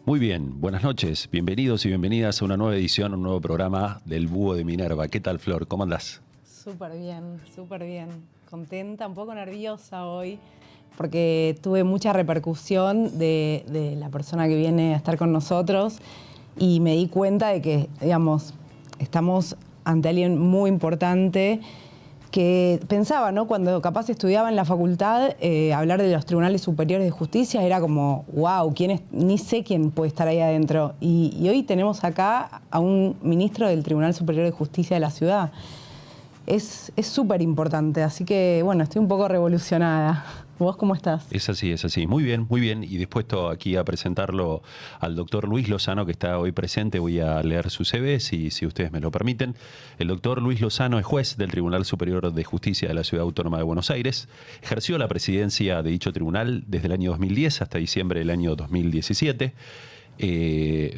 Muy bien, buenas noches, bienvenidos y bienvenidas a una nueva edición, un nuevo programa del Búho de Minerva. ¿Qué tal, Flor? ¿Cómo andás? Súper bien, súper bien. Contenta, un poco nerviosa hoy, porque tuve mucha repercusión de la persona que viene a estar con nosotros y me di cuenta de que, digamos, estamos ante alguien muy importante que pensaba, ¿no? Cuando capaz estudiaba en la facultad, hablar de los tribunales superiores de justicia era como, wow, ni sé quién puede estar ahí adentro. Y hoy tenemos acá a un ministro del Tribunal Superior de Justicia de la ciudad. Es súper importante, así que bueno, estoy un poco revolucionada. ¿Vos cómo estás? Es así. Muy bien. Y dispuesto aquí a presentarlo al doctor Luis Lozano, que está hoy presente. Voy a leer su CV, si ustedes me lo permiten. El doctor Luis Lozano es juez del Tribunal Superior de Justicia de la Ciudad Autónoma de Buenos Aires. Ejerció la presidencia de dicho tribunal desde el año 2010 hasta diciembre del año 2017.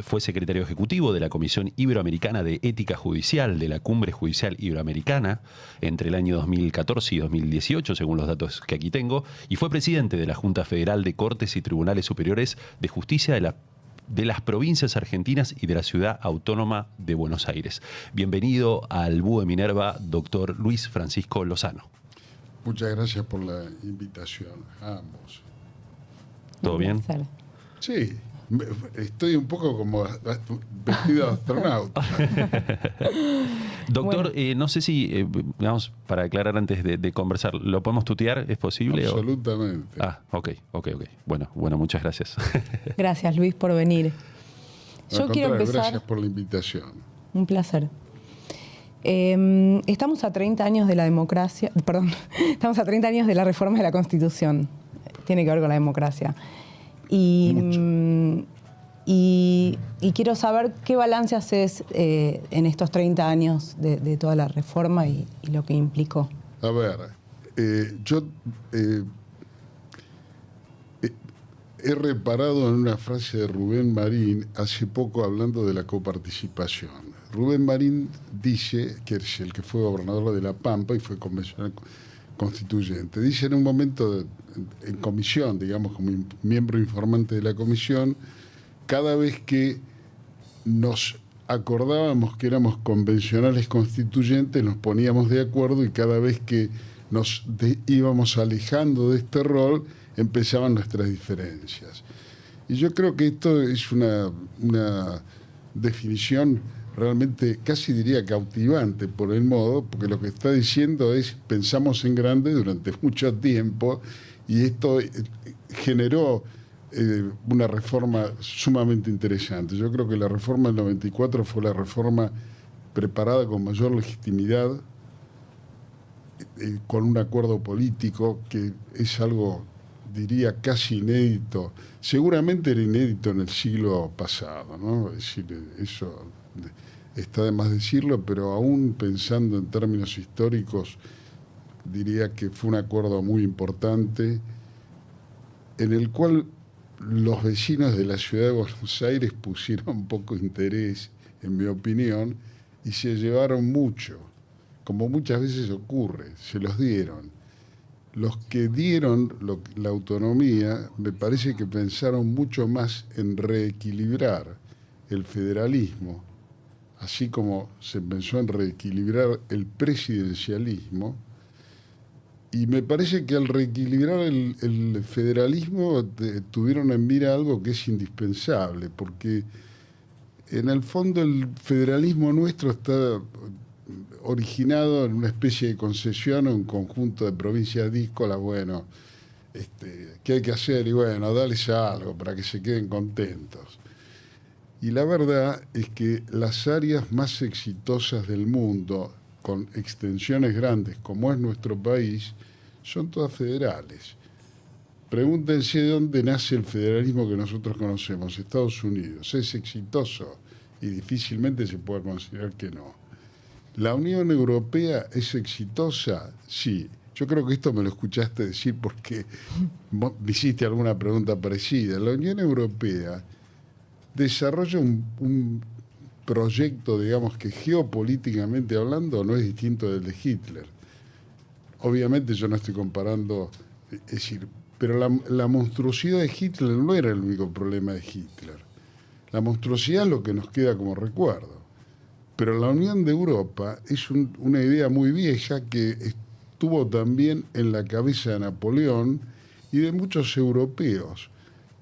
Fue secretario ejecutivo de la Comisión Iberoamericana de Ética Judicial de la Cumbre Judicial Iberoamericana entre el año 2014 y 2018, según los datos que aquí tengo, y fue presidente de la Junta Federal de Cortes y Tribunales Superiores de Justicia de las provincias argentinas y de la Ciudad Autónoma de Buenos Aires. Bienvenido al Búho de Minerva, doctor Luis Francisco Lozano. Muchas gracias por la invitación a ambos. ¿Todo bien? Sí. Estoy un poco como vestido de astronauta. Doctor, no sé si, digamos, para aclarar antes de conversar, ¿lo podemos tutear? ¿Es posible? Absolutamente. Ok. Bueno, muchas gracias. Gracias, Luis, por venir. Yo quiero empezar... Gracias por la invitación. Un placer. Estamos a 30 años de la democracia, estamos a 30 años de la reforma de la Constitución. Tiene que ver con la democracia. Y quiero saber qué balance haces en estos 30 años de toda la reforma y lo que implicó. A ver, yo he reparado en una frase de Rubén Marín hace poco hablando de la coparticipación. Rubén Marín dice, que es el que fue gobernador de La Pampa y fue convencional constituyente, dice en un momento en comisión, digamos, como miembro informante de la comisión, cada vez que nos acordábamos que éramos convencionales constituyentes, nos poníamos de acuerdo, y cada vez que nos íbamos alejando de este rol, empezaban nuestras diferencias. Y yo creo que esto es una definición realmente, casi diría cautivante por el modo, porque lo que está diciendo es, pensamos en grande durante mucho tiempo, y esto generó una reforma sumamente interesante. Yo creo que la reforma del 94 fue la reforma preparada con mayor legitimidad, con un acuerdo político que es algo, diría, casi inédito. Seguramente era inédito en el siglo pasado, ¿no? Es decir, eso está de más decirlo, pero aún pensando en términos históricos, diría que fue un acuerdo muy importante en el cual los vecinos de la ciudad de Buenos Aires pusieron poco interés, en mi opinión, y se llevaron mucho, como muchas veces ocurre, se los dieron. Los que dieron la autonomía, me parece que pensaron mucho más en reequilibrar el federalismo, así como se pensó en reequilibrar el presidencialismo, y me parece que al reequilibrar el federalismo tuvieron en mira algo que es indispensable, porque en el fondo el federalismo nuestro está originado en una especie de concesión a un conjunto de provincias díscolas. Bueno, ¿qué hay que hacer? Y bueno, darles algo para que se queden contentos. Y la verdad es que las áreas más exitosas del mundo, con extensiones grandes como es nuestro país, son todas federales. Pregúntense de dónde nace el federalismo que nosotros conocemos, Estados Unidos. ¿Es exitoso? Y difícilmente se puede considerar que no. ¿La Unión Europea es exitosa? Sí. Yo creo que esto me lo escuchaste decir porque me hiciste alguna pregunta parecida. La Unión Europea desarrolla un proyecto, digamos, que geopolíticamente hablando no es distinto del de Hitler. Obviamente yo no estoy comparando, es decir, pero la monstruosidad de Hitler no era el único problema de Hitler. La monstruosidad es lo que nos queda como recuerdo. Pero la Unión de Europa es una idea muy vieja que estuvo también en la cabeza de Napoleón y de muchos europeos,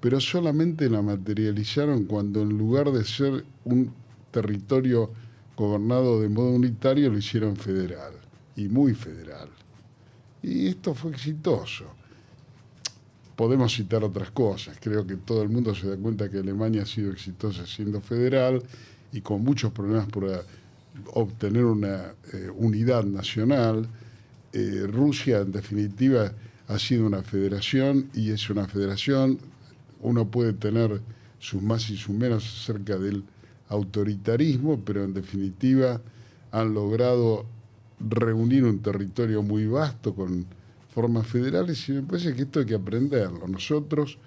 pero solamente la materializaron cuando en lugar de ser un territorio gobernado de modo unitario lo hicieron federal, y muy federal. Y esto fue exitoso. Podemos citar otras cosas. Creo que todo el mundo se da cuenta que Alemania ha sido exitosa siendo federal y con muchos problemas por obtener una unidad nacional. Rusia, en definitiva, ha sido una federación y es una federación. Uno puede tener sus más y sus menos acerca del autoritarismo, pero en definitiva han logrado reunir un territorio muy vasto con formas federales y me parece que esto hay que aprenderlo. Nosotros,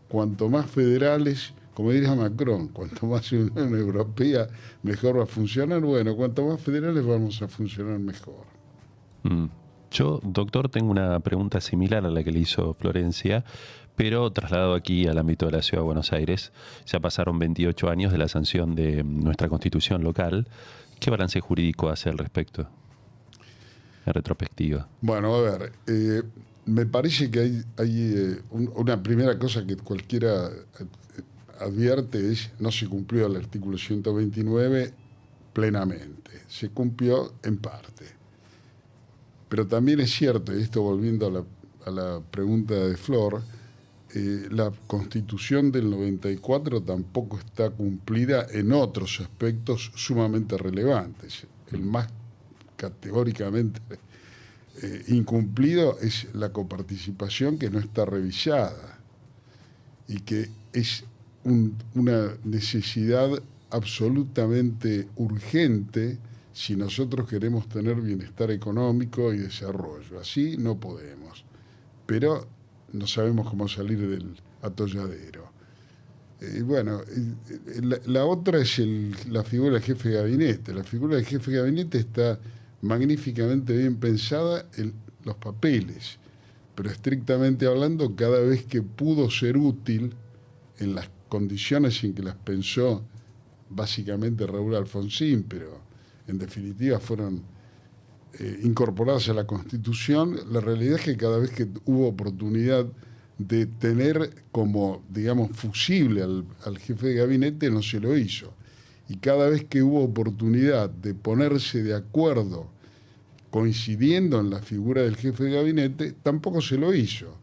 cuanto más federales, como diría Macron, cuanto más Unión Europea, mejor va a funcionar. Bueno, cuanto más federales vamos a funcionar mejor. Yo, doctor, tengo una pregunta similar a la que le hizo Florencia, pero trasladado aquí al ámbito de la Ciudad de Buenos Aires. Ya pasaron 28 años de la sanción de nuestra Constitución local. ¿Qué balance jurídico hace al respecto, en retrospectiva? Bueno, a ver, me parece que hay una primera cosa que cualquiera advierte es no se cumplió el artículo 129 plenamente, se cumplió en parte. Pero también es cierto, y esto volviendo a la pregunta de Flor, la Constitución del 94 tampoco está cumplida en otros aspectos sumamente relevantes. El más categóricamente incumplido es la coparticipación, que no está revisada y que es una necesidad absolutamente urgente si nosotros queremos tener bienestar económico y desarrollo. Así no podemos, pero no sabemos cómo salir del atolladero. Bueno, la otra es la figura del jefe de gabinete. La figura del jefe de gabinete está magníficamente bien pensada en los papeles, pero estrictamente hablando, cada vez que pudo ser útil en las condiciones en que las pensó básicamente Raúl Alfonsín, pero en definitiva fueron incorporadas a la Constitución, la realidad es que cada vez que hubo oportunidad de tener como, digamos, fusible al jefe de gabinete, no se lo hizo. Y cada vez que hubo oportunidad de ponerse de acuerdo, coincidiendo en la figura del jefe de gabinete, tampoco se lo hizo.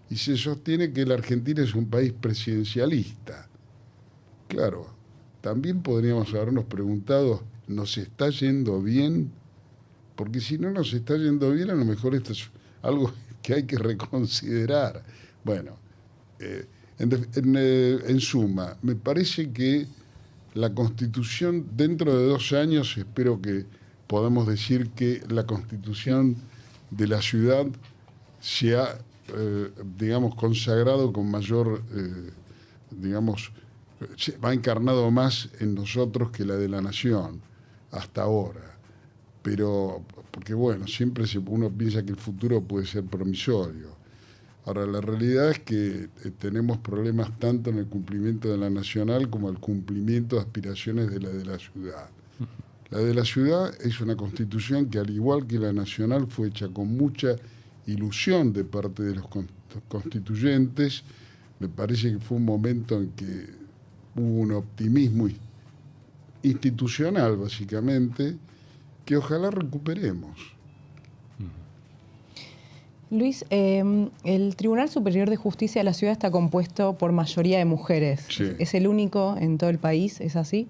Y se sostiene que la Argentina es un país presidencialista. Claro, también podríamos habernos preguntado, ¿nos está yendo bien? Porque si no nos está yendo bien, a lo mejor esto es algo que hay que reconsiderar. Bueno, en suma, me parece que la Constitución, dentro de 2 años, espero que podamos decir que la Constitución de la ciudad se ha, digamos, consagrado con mayor, digamos, ha encarnado más en nosotros que la de la nación, hasta ahora. Pero, porque bueno, siempre uno piensa que el futuro puede ser promisorio. Ahora, la realidad es que tenemos problemas tanto en el cumplimiento de la nacional como el cumplimiento de aspiraciones de la ciudad. La de la ciudad es una constitución que, al igual que la nacional, fue hecha con mucha ilusión de parte de los constituyentes. Me parece que fue un momento en que hubo un optimismo institucional, básicamente, que ojalá recuperemos. Luis, el Tribunal Superior de Justicia de la Ciudad está compuesto por mayoría de mujeres. Sí. ¿Es el único en todo el país? ¿Es así?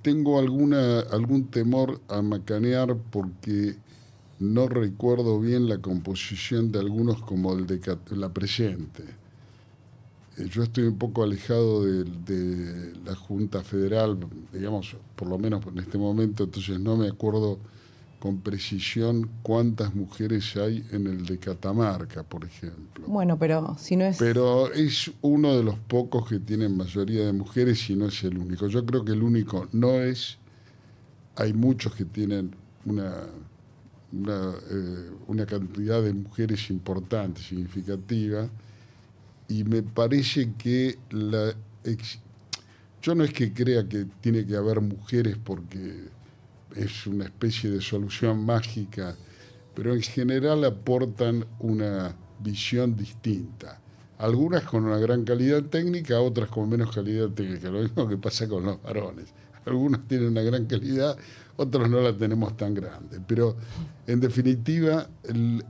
Tengo algún temor a macanear porque no recuerdo bien la composición de algunos como el de la presente. Yo estoy un poco alejado de la Junta Federal, digamos, por lo menos en este momento, entonces no me acuerdo con precisión cuántas mujeres hay en el de Catamarca, por ejemplo. Bueno, pero si no es... Pero es uno de los pocos que tienen mayoría de mujeres y no es el único. Yo creo que el único no es... Hay muchos que tienen una cantidad de mujeres importante, significativa, y me parece que yo no es que crea que tiene que haber mujeres porque es una especie de solución mágica, pero en general aportan una visión distinta. Algunas con una gran calidad técnica, otras con menos calidad técnica. Lo mismo que pasa con los varones. Algunos tienen una gran calidad, otros no la tenemos tan grande. Pero en definitiva,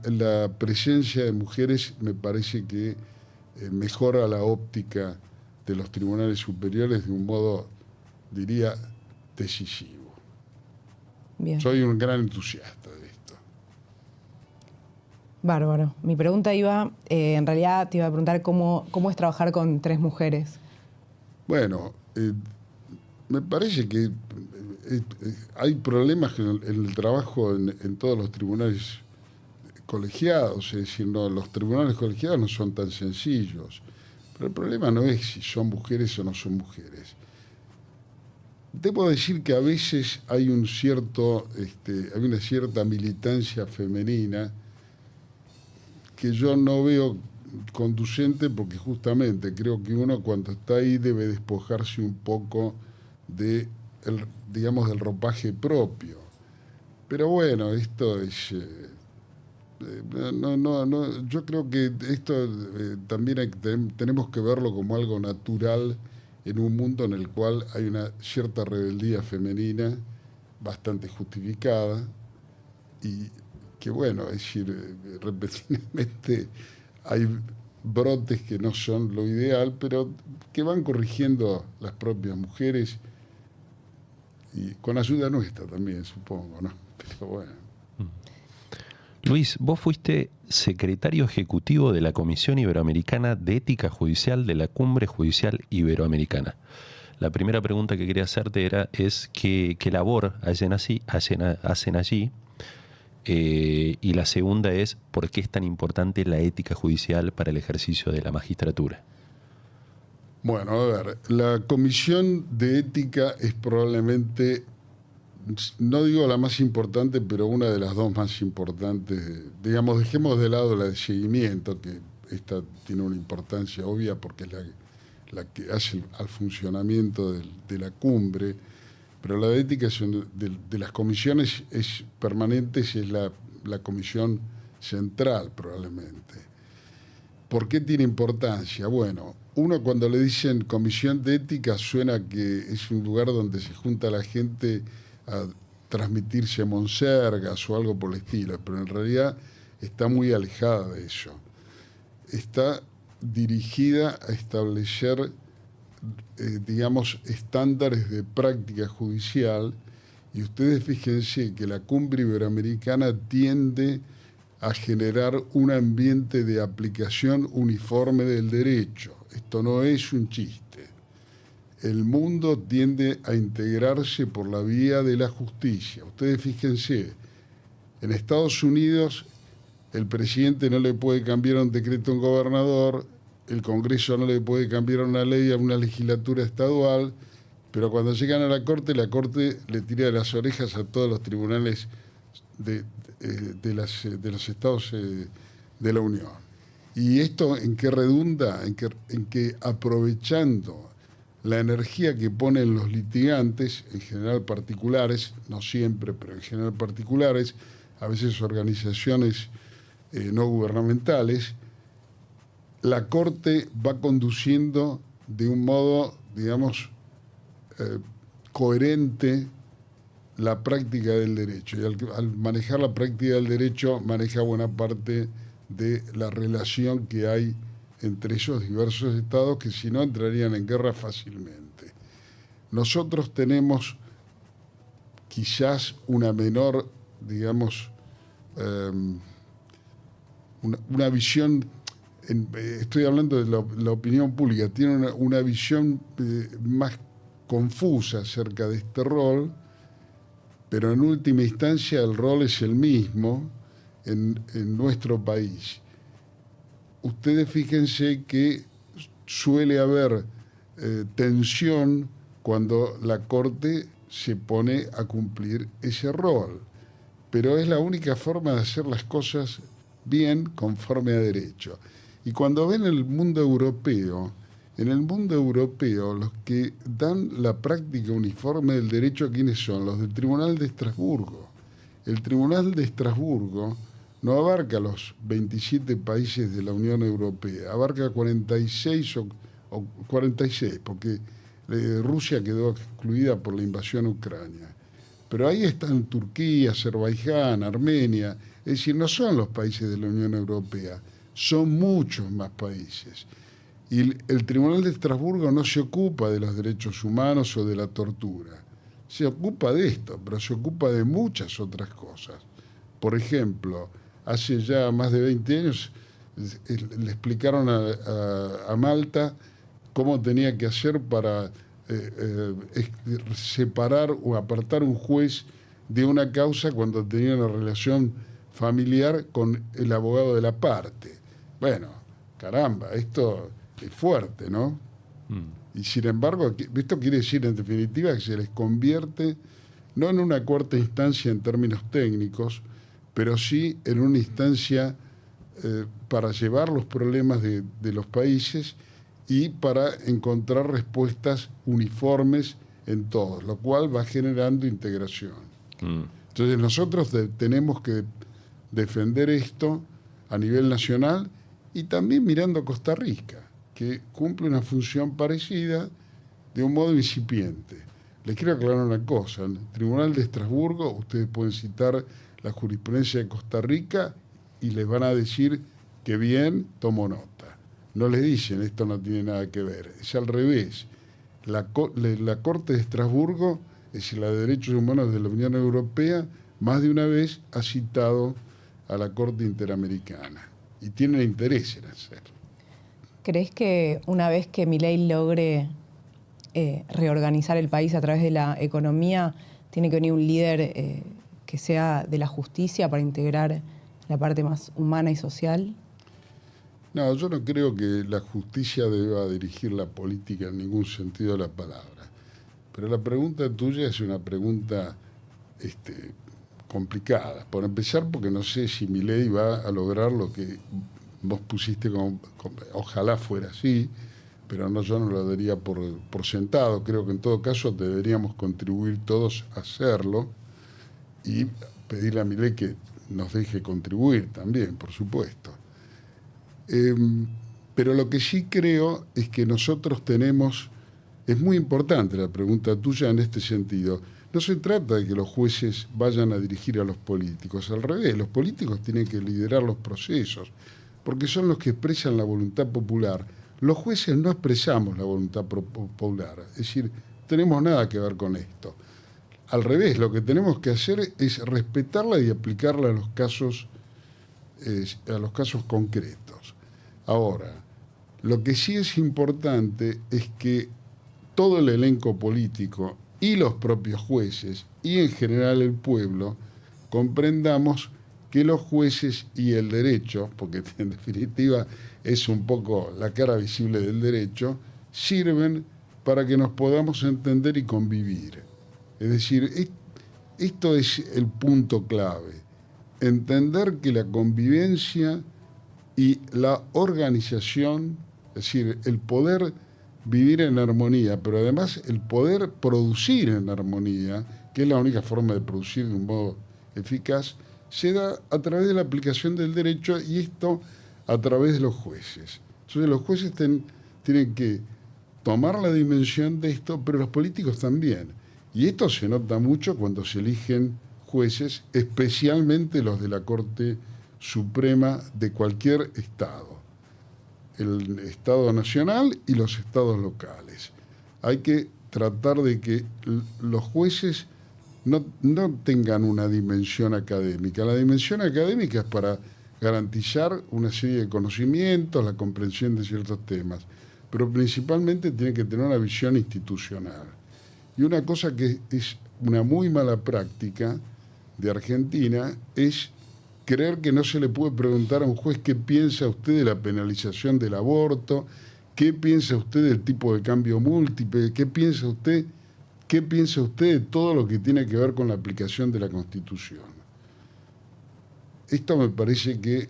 la presencia de mujeres me parece que mejora la óptica de los tribunales superiores de un modo, diría, decisivo. Bien. Soy un gran entusiasta de esto. Bárbaro. Mi pregunta iba, en realidad te iba a preguntar cómo es trabajar con 3 mujeres. Bueno, me parece que hay problemas en el trabajo en todos los tribunales colegiados, es decir, los tribunales colegiados no son tan sencillos, pero el problema no es si son mujeres o no son mujeres. Debo decir que a veces hay hay una cierta militancia femenina que yo no veo conducente, porque justamente creo que uno cuando está ahí debe despojarse un poco del ropaje propio. Pero bueno, esto es... yo creo que esto también tenemos que verlo como algo natural en un mundo en el cual hay una cierta rebeldía femenina bastante justificada y que bueno, es decir, repentinamente hay brotes que no son lo ideal, pero que van corrigiendo las propias mujeres y con ayuda nuestra también, supongo, ¿no? Pero bueno. Luis, vos fuiste secretario ejecutivo de la Comisión Iberoamericana de Ética Judicial de la Cumbre Judicial Iberoamericana. La primera pregunta que quería hacerte es qué labor hacen allí, y la segunda es por qué es tan importante la ética judicial para el ejercicio de la magistratura. Bueno, a ver, la Comisión de Ética es probablemente, no digo la más importante, pero una de las dos más importantes. Digamos, dejemos de lado la de seguimiento, que esta tiene una importancia obvia porque es la que hace al funcionamiento de la cumbre, pero la de ética de las comisiones permanentes es la comisión central probablemente. ¿Por qué tiene importancia? Bueno, uno cuando le dicen comisión de ética suena que es un lugar donde se junta la gente a transmitirse monsergas o algo por el estilo, pero en realidad está muy alejada de eso. Está dirigida a establecer, estándares de práctica judicial, y ustedes fíjense que la Cumbre Iberoamericana tiende a generar un ambiente de aplicación uniforme del derecho. Esto no es un chiste. El mundo tiende a integrarse por la vía de la justicia. Ustedes fíjense, en Estados Unidos el presidente no le puede cambiar un decreto a un gobernador, el Congreso no le puede cambiar una ley a una legislatura estadual, pero cuando llegan a la Corte le tira de las orejas a todos los tribunales de los estados de la Unión. ¿Y esto en qué redunda? En que aprovechando la energía que ponen los litigantes, en general particulares, no siempre, pero en general particulares, a veces organizaciones no gubernamentales, la Corte va conduciendo de un modo, coherente la práctica del derecho. Y al manejar la práctica del derecho, maneja buena parte de la relación que hay entre esos diversos estados que si no entrarían en guerra fácilmente. Nosotros tenemos quizás una menor, una visión, estoy hablando de la opinión pública, tiene una visión más confusa acerca de este rol, pero en última instancia el rol es el mismo en nuestro país. Ustedes fíjense que suele haber tensión cuando la Corte se pone a cumplir ese rol, pero es la única forma de hacer las cosas bien conforme a derecho. Y cuando ven el mundo europeo, en el mundo europeo los que dan la práctica uniforme del derecho, ¿quiénes son? Los del Tribunal de Estrasburgo. El Tribunal de Estrasburgo no abarca los 27 países de la Unión Europea, abarca 46 o 46, porque Rusia quedó excluida por la invasión a Ucrania. Pero ahí están Turquía, Azerbaiyán, Armenia, es decir, no son los países de la Unión Europea, son muchos más países. Y el Tribunal de Estrasburgo no se ocupa de los derechos humanos o de la tortura, se ocupa de esto, pero se ocupa de muchas otras cosas. Por ejemplo, hace ya más de 20 años le explicaron a Malta cómo tenía que hacer para separar o apartar un juez de una causa cuando tenía una relación familiar con el abogado de la parte. Bueno, caramba, esto es fuerte, ¿no? Y sin embargo, esto quiere decir en definitiva que se les convierte no en una cuarta instancia en términos técnicos, pero sí en una instancia para llevar los problemas de los países y para encontrar respuestas uniformes en todos, lo cual va generando integración. Entonces nosotros tenemos que defender esto a nivel nacional y también mirando a Costa Rica, que cumple una función parecida de un modo incipiente. Les quiero aclarar una cosa, en el Tribunal de Estrasburgo ustedes pueden citar la jurisprudencia de Costa Rica y les van a decir que bien, tomo nota. No les dicen, esto no tiene nada que ver, es al revés. La Corte de Estrasburgo, es decir, la de Derechos Humanos de la Unión Europea, más de una vez ha citado a la Corte Interamericana y tienen interés en hacerlo. ¿Crees que una vez que Milei logre reorganizar el país a través de la economía, tiene que venir un líder que sea de la justicia para integrar la parte más humana y social? No, yo no creo que la justicia deba dirigir la política en ningún sentido de la palabra. Pero la pregunta tuya es una pregunta complicada. Por empezar, porque no sé si Milei va a lograr lo que vos pusiste ojalá fuera así, pero no, yo no lo daría por sentado. Creo que en todo caso deberíamos contribuir todos a hacerlo y pedirle a Milei que nos deje contribuir también, por supuesto. Pero lo que sí creo es que nosotros tenemos, es muy importante la pregunta tuya en este sentido, no se trata de que los jueces vayan a dirigir a los políticos, al revés, los políticos tienen que liderar los procesos, porque son los que expresan la voluntad popular. Los jueces no expresamos la voluntad popular, es decir, tenemos nada que ver con esto. Al revés, lo que tenemos que hacer es respetarla y aplicarla a los casos concretos. Ahora, lo que sí es importante es que todo el elenco político y los propios jueces y en general el pueblo comprendamos que los jueces y el derecho, porque en definitiva es un poco la cara visible del derecho, sirven para que nos podamos entender y convivir. Es decir, esto es el punto clave, entender que la convivencia y la organización, es decir, el poder vivir en armonía, pero además el poder producir en armonía, que es la única forma de producir de un modo eficaz, se da a través de la aplicación del derecho y esto a través de los jueces. Entonces los jueces tienen que tomar la dimensión de esto, pero los políticos también. Y esto se nota mucho cuando se eligen jueces, especialmente los de la Corte Suprema de cualquier estado, el Estado nacional y los estados locales. Hay que tratar de que los jueces no tengan una dimensión académica. La dimensión académica es para garantizar una serie de conocimientos, la comprensión de ciertos temas, pero principalmente tiene que tener una visión institucional. Y una cosa que es una muy mala práctica de Argentina es creer que no se le puede preguntar a un juez qué piensa usted de la penalización del aborto, qué piensa usted del tipo de cambio múltiple, qué piensa usted de todo lo que tiene que ver con la aplicación de la Constitución. Esto me parece que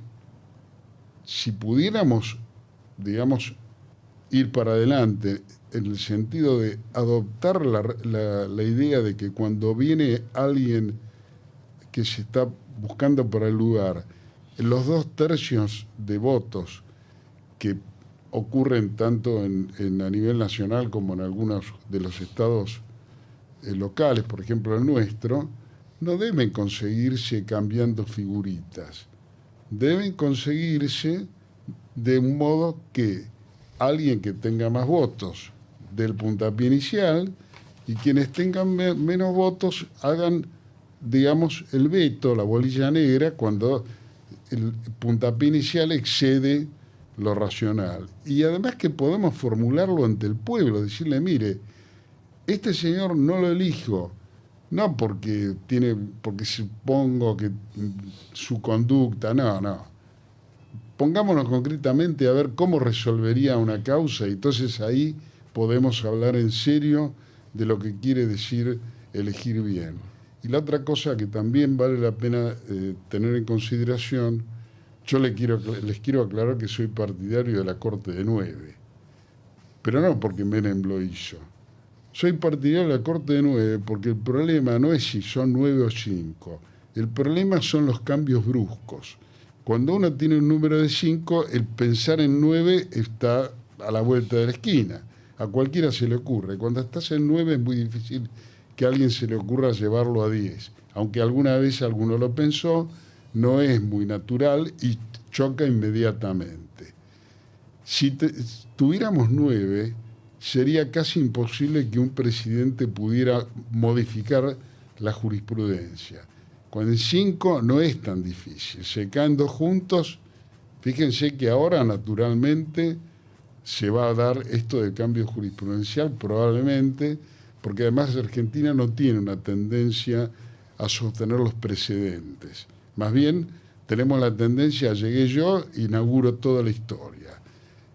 si pudiéramos, digamos, ir para adelante en el sentido de adoptar la idea de que cuando viene alguien que se está buscando para el lugar, los 2/3 de votos que ocurren tanto a nivel nacional como en algunos de los estados locales, por ejemplo el nuestro, no deben conseguirse cambiando figuritas. Deben conseguirse de un modo que alguien que tenga más votos del puntapié inicial y quienes tengan menos votos hagan, digamos, el veto, la bolilla negra, cuando el puntapié inicial excede lo racional. Y además que podemos formularlo ante el pueblo, decirle, mire, este señor no lo elijo, no porque supongo que su conducta, no. Pongámonos concretamente a ver cómo resolvería una causa y entonces ahí podemos hablar en serio de lo que quiere decir elegir bien. Y la otra cosa que también vale la pena tener en consideración, yo les quiero aclarar que soy partidario de la Corte de 9, pero no porque Menem lo hizo. Soy partidario de la Corte de 9 porque el problema no es si son 9 o 5, el problema son los cambios bruscos. Cuando uno tiene un número de 5, el pensar en 9 está a la vuelta de la esquina. A cualquiera se le ocurre. Cuando estás en 9 es muy difícil que a alguien se le ocurra llevarlo a 10. Aunque alguna vez alguno lo pensó, no es muy natural y choca inmediatamente. Si tuviéramos 9, sería casi imposible que un presidente pudiera modificar la jurisprudencia. Con el 5 no es tan difícil. Se caen 2 juntos. Fíjense que ahora, naturalmente, se va a dar esto de cambio jurisprudencial, probablemente, porque además Argentina no tiene una tendencia a sostener los precedentes. Más bien, tenemos la tendencia, llegué yo, inauguro toda la historia.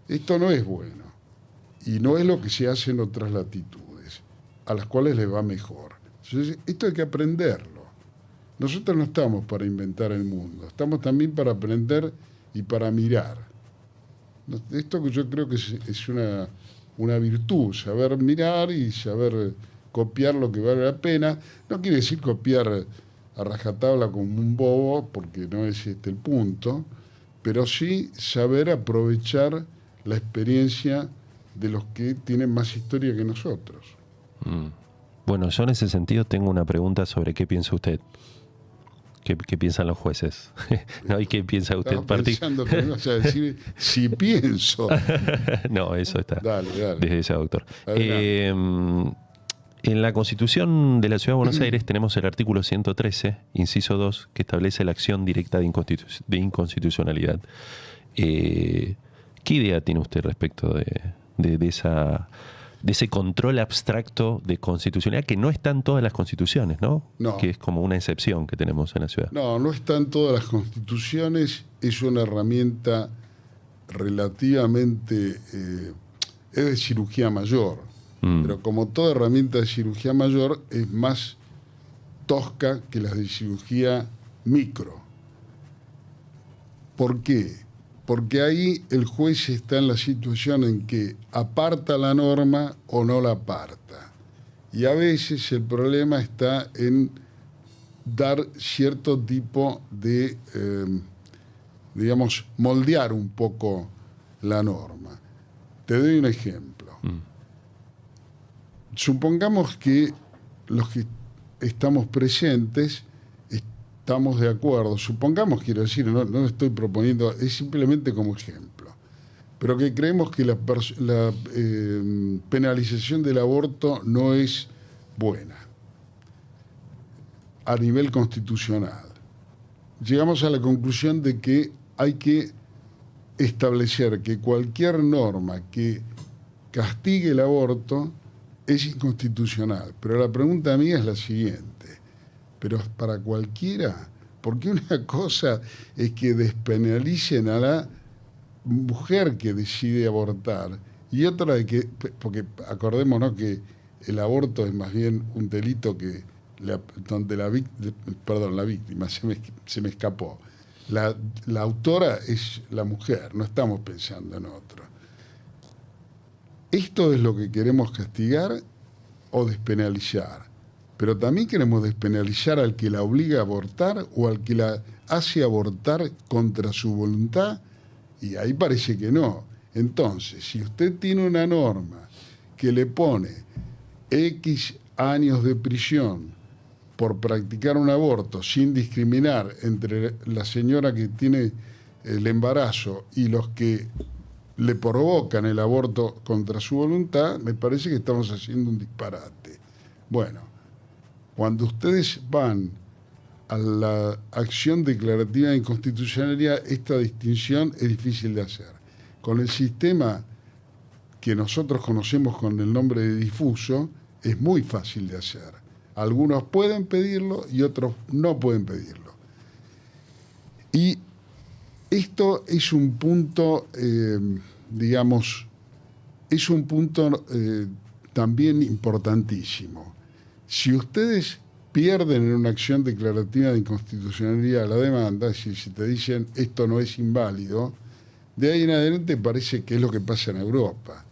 Esto no es bueno. Y no es lo que se hace en otras latitudes, a las cuales les va mejor. Entonces, esto hay que aprenderlo. Nosotros no estamos para inventar el mundo, estamos también para aprender y para mirar. Esto que yo creo que es una virtud, saber mirar y saber copiar lo que vale la pena. No quiere decir copiar a rajatabla como un bobo, porque no es este el punto, pero sí saber aprovechar la experiencia de los que tienen más historia que nosotros. Bueno, yo en ese sentido tengo una pregunta sobre qué piensa usted. ¿Qué piensan los jueces? ¿No? ¿Y qué piensa usted? Estaba pensando que me vas a decir si pienso. No, eso está. Dale. Desde ese doctor. En la Constitución de la Ciudad de Buenos Aires tenemos el artículo 113, inciso 2, que establece la acción directa de inconstitucionalidad. ¿Qué idea tiene usted respecto de ese control abstracto de constitucionalidad que no está en todas las constituciones, ¿no? No. Que es como una excepción que tenemos en la ciudad. No está en todas las constituciones, es una herramienta relativamente, es de cirugía mayor, pero como toda herramienta de cirugía mayor es más tosca que las de cirugía micro. ¿Por qué? Porque ahí el juez está en la situación en que aparta la norma o no la aparta. Y a veces el problema está en dar cierto tipo de, digamos, moldear un poco la norma. Te doy un ejemplo. Supongamos que los que estamos presentes estamos de acuerdo, supongamos, quiero decir, no estoy proponiendo, es simplemente como ejemplo, pero que creemos que la penalización del aborto no es buena a nivel constitucional. Llegamos a la conclusión de que hay que establecer que cualquier norma que castigue el aborto es inconstitucional. Pero la pregunta mía es la siguiente. Pero para cualquiera, porque una cosa es que despenalicen a la mujer que decide abortar y otra de que, porque acordémonos que el aborto es más bien un delito que donde la víctima se me escapó, la autora es la mujer, no estamos pensando en otro. Esto es lo que queremos castigar o despenalizar. Pero también queremos despenalizar al que la obliga a abortar o al que la hace abortar contra su voluntad, y ahí parece que no. Entonces, si usted tiene una norma que le pone X años de prisión por practicar un aborto sin discriminar entre la señora que tiene el embarazo y los que le provocan el aborto contra su voluntad, me parece que estamos haciendo un disparate. Bueno, cuando ustedes van a la acción declarativa de inconstitucionalidad, esta distinción es difícil de hacer. Con el sistema que nosotros conocemos con el nombre de difuso, es muy fácil de hacer. Algunos pueden pedirlo y otros no pueden pedirlo. Y esto es un punto, es un punto también importantísimo. Si ustedes pierden en una acción declarativa de inconstitucionalidad la demanda, es decir, si te dicen esto no es inválido, de ahí en adelante parece que es lo que pasa en Europa.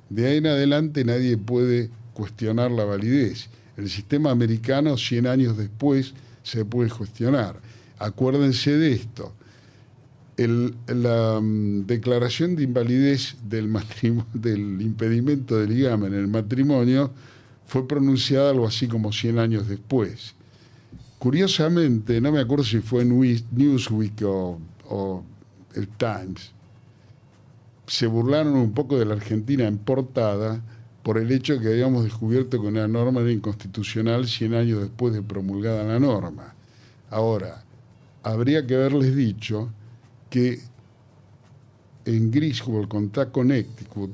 De ahí en adelante nadie puede cuestionar la validez. El sistema americano, 100 años después, se puede cuestionar. Acuérdense de esto. La declaración de invalidez del impedimento de ligamen en el matrimonio fue pronunciada algo así como 100 años después. Curiosamente, no me acuerdo si fue en Newsweek o el Times, se burlaron un poco de la Argentina en portada por el hecho de que habíamos descubierto que una norma era inconstitucional 100 años después de promulgada la norma. Ahora, habría que haberles dicho que en Griswold, Connecticut,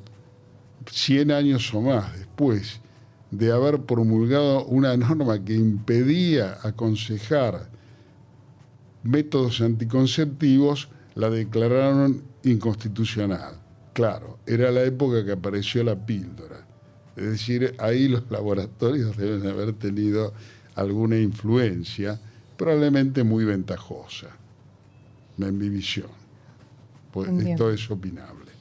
100 años o más después de haber promulgado una norma que impedía aconsejar métodos anticonceptivos, la declararon inconstitucional. Claro, era la época que apareció la píldora. Es decir, ahí los laboratorios deben haber tenido alguna influencia, probablemente muy ventajosa, en mi visión. Pues esto es opinable.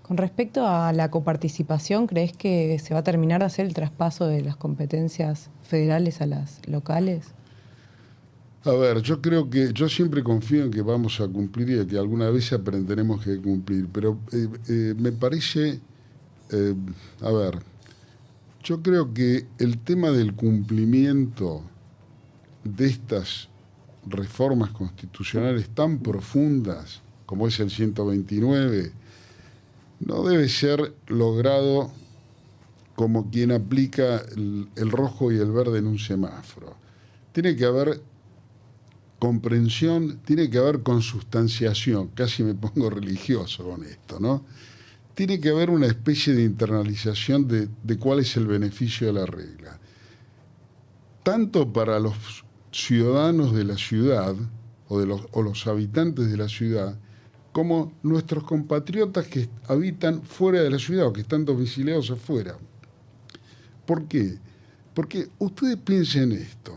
Con respecto a la coparticipación, ¿crees que se va a terminar de hacer el traspaso de las competencias federales a las locales? A ver, yo siempre confío en que vamos a cumplir y que alguna vez aprenderemos que cumplir, pero me parece, yo creo que el tema del cumplimiento de estas reformas constitucionales tan profundas como es el 129, no debe ser logrado como quien aplica el rojo y el verde en un semáforo. Tiene que haber comprensión, tiene que haber consustanciación, casi me pongo religioso con esto, ¿no? Tiene que haber una especie de internalización de cuál es el beneficio de la regla. Tanto para los ciudadanos de la ciudad o los habitantes de la ciudad, como nuestros compatriotas que habitan fuera de la ciudad o que están domiciliados afuera. ¿Por qué? Porque ustedes piensen esto.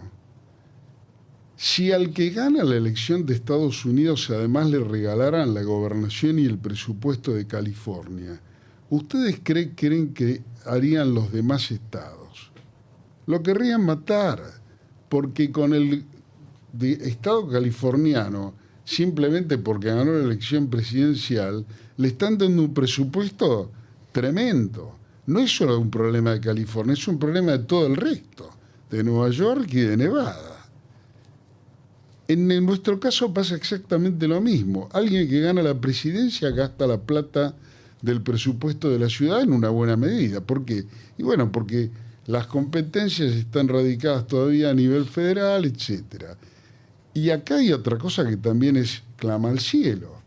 Si al que gana la elección de Estados Unidos además le regalaran la gobernación y el presupuesto de California, ¿ustedes creen que harían los demás estados? Lo querrían matar, porque con el estado californiano, simplemente porque ganó la elección presidencial, le están dando un presupuesto tremendo. No es solo un problema de California, es un problema de todo el resto, de Nueva York y de Nevada. En nuestro caso pasa exactamente lo mismo. Alguien que gana la presidencia gasta la plata del presupuesto de la ciudad en una buena medida. ¿Por qué? Y bueno, porque las competencias están radicadas todavía a nivel federal, etcétera. Y acá hay otra cosa que también clama al cielo.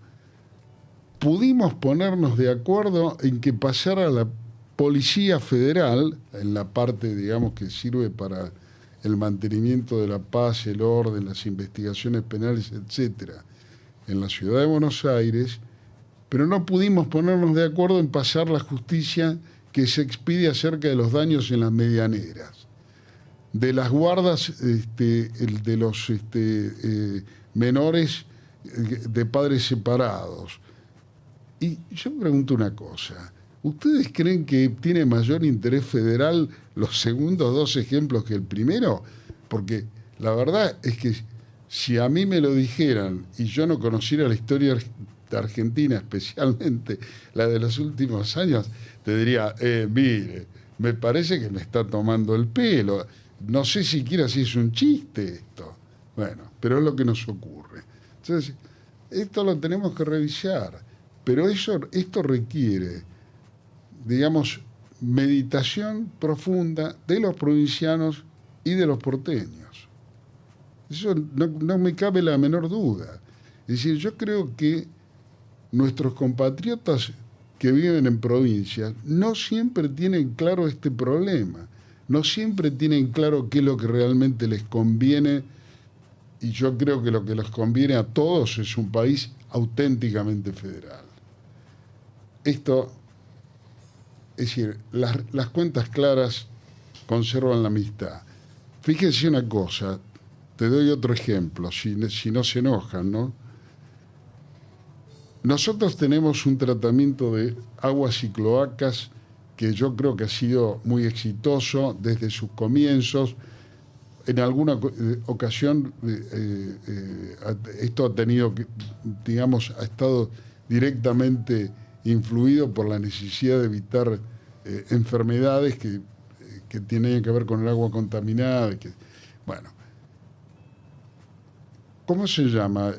Pudimos ponernos de acuerdo en que pasara la Policía Federal, en la parte, digamos, que sirve para el mantenimiento de la paz, el orden, las investigaciones penales, etcétera, en la ciudad de Buenos Aires, pero no pudimos ponernos de acuerdo en pasar la justicia que se expide acerca de los daños en las medianeras, de las guardas de los menores de padres separados. Y yo pregunto una cosa. ¿Ustedes creen que tiene mayor interés federal los segundos dos ejemplos que el primero? Porque la verdad es que si a mí me lo dijeran y yo no conociera la historia de Argentina, especialmente la de los últimos años, te diría, mire, me parece que me está tomando el pelo. No sé siquiera si es un chiste esto. Bueno, pero es lo que nos ocurre. Entonces, esto lo tenemos que revisar. Pero esto requiere, digamos, meditación profunda de los provincianos y de los porteños. Eso no me cabe la menor duda. Es decir, yo creo que nuestros compatriotas que viven en provincias no siempre tienen claro este problema, no siempre tienen claro qué es lo que realmente les conviene, y yo creo que lo que les conviene a todos es un país auténticamente federal. Esto, es decir, las cuentas claras conservan la amistad. Fíjense una cosa, te doy otro ejemplo, si no se enojan, ¿no? Nosotros tenemos un tratamiento de aguas y cloacas que yo creo que ha sido muy exitoso desde sus comienzos. En alguna ocasión esto ha tenido, digamos, ha estado directamente influido por la necesidad de evitar enfermedades que tienen que ver con el agua contaminada. Bueno, ¿cómo se llama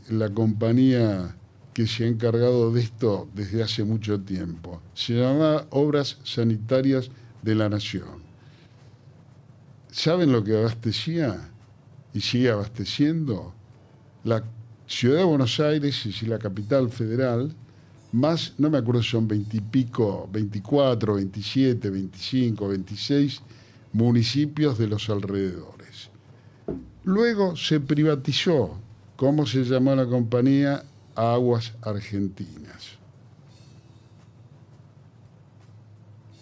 la compañía que se ha encargado de esto desde hace mucho tiempo? Se llama Obras Sanitarias de la Nación. ¿Saben lo que abastecía y sigue abasteciendo? La Ciudad de Buenos Aires, es decir, la capital federal, más, no me acuerdo si son 20 y pico, 24, 27, 25, 26 municipios de los alrededores. Luego se privatizó. ¿Cómo se llamó la compañía? Aguas Argentinas.